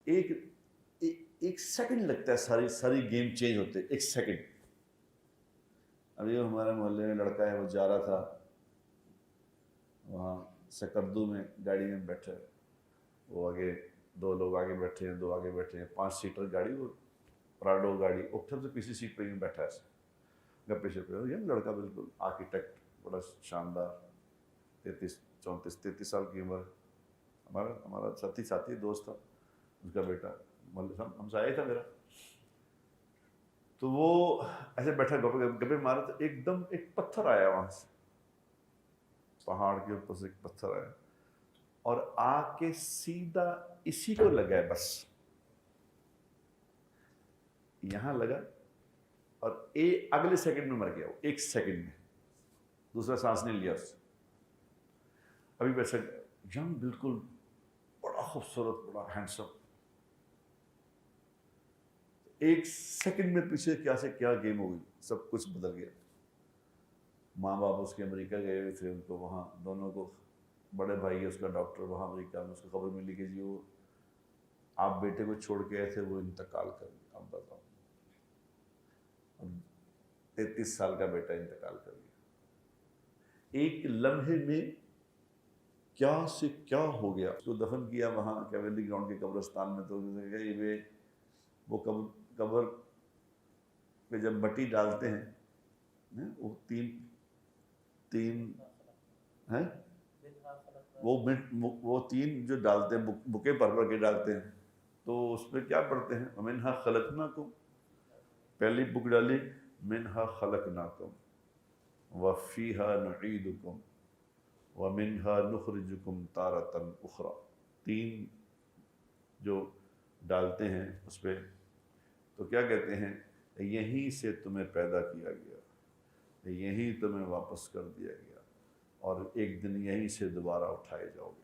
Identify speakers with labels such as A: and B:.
A: ایک ایک سیکنڈ لگتا ہے ساری گیم چینج ہوتے، ایک سیکنڈ. ابھی ہمارے محلے میں لڑکا ہے، وہ جا رہا تھا وہاں سکردو میں، گاڑی میں بیٹھا ہے، وہ آگے 2 لوگ آگے بیٹھے ہیں، 2 آگے بیٹھے ہیں، 5 سیٹر گاڑی، وہ پراڈو گاڑی، وہ سب سے پیچھے سیٹ پہ ہی بیٹھا ہے، گپے شپے. یہ لڑکا بالکل آرکیٹیکٹ، بڑا شاندار، 33 سال کی عمر. ہمارا ساتھی دوست تھا، اس کا بیٹا ہم سے آیا تھا میرا. تو وہ ایسے بیٹھا گپے مارا، تو ایک دم ایک پتھر آیا وہاں سے، پہاڑ کے اوپر سے ایک پتھر آیا اور آ کے سیدھا اسی کو لگا ہے، بس یہاں لگا، اور اگلے سیکنڈ میں مر گیا وہ، 1 سیکنڈ میں، دوسرا سانس نہیں لیا اس سے. ابھی ویسے ینگ، بالکل بڑا خوبصورت، بڑا ہینڈسم. 1 سیکنڈ میں پیچھے کیا سے کیا گیم ہو گئی، سب کچھ بدل گیا. ماں باپ اس کے امریکہ گئے ہوئے تھے، ان کو وہاں دونوں کو، بڑے بھائی اس کا ڈاکٹر وہاں امریکہ میں، اس کو خبر ملی کہ جی وہ آپ بیٹے کو چھوڑ کے آئے تھے، وہ انتقال کر گیا. آپ بتاؤ، 33 سال کا بیٹا انتقال کر گیا. ایک لمحے میں کیا سے کیا ہو گیا. اس کو دفن کیا وہاں کیویلی گراؤنڈ کے قبرستان میں. تو وہ قبر پہ جب مٹی ڈالتے ہیں، وہ تین ہیں، وہ 3 جو ڈالتے ہیں، بکے پر کے ڈالتے ہیں، تو اس پہ کیا پڑھتے ہیں؟ وَمِنْهَا خَلَقْنَاكُمْ. پہلی بک ڈالی، مِنْهَا خَلَقْنَاكُمْ وَفِيهَا نُعِيدُكُمْ وَمِنْهَا نُخْرِجُكُمْ تَارَةً أُخْرَى. 3 جو ڈالتے ہیں اس پہ، تو کیا کہتے ہیں؟ یہیں سے تمہیں پیدا کیا گیا، یہیں تمہیں واپس کر دیا گیا، اور ایک دن یہیں سے دوبارہ اٹھائے جاؤ گے.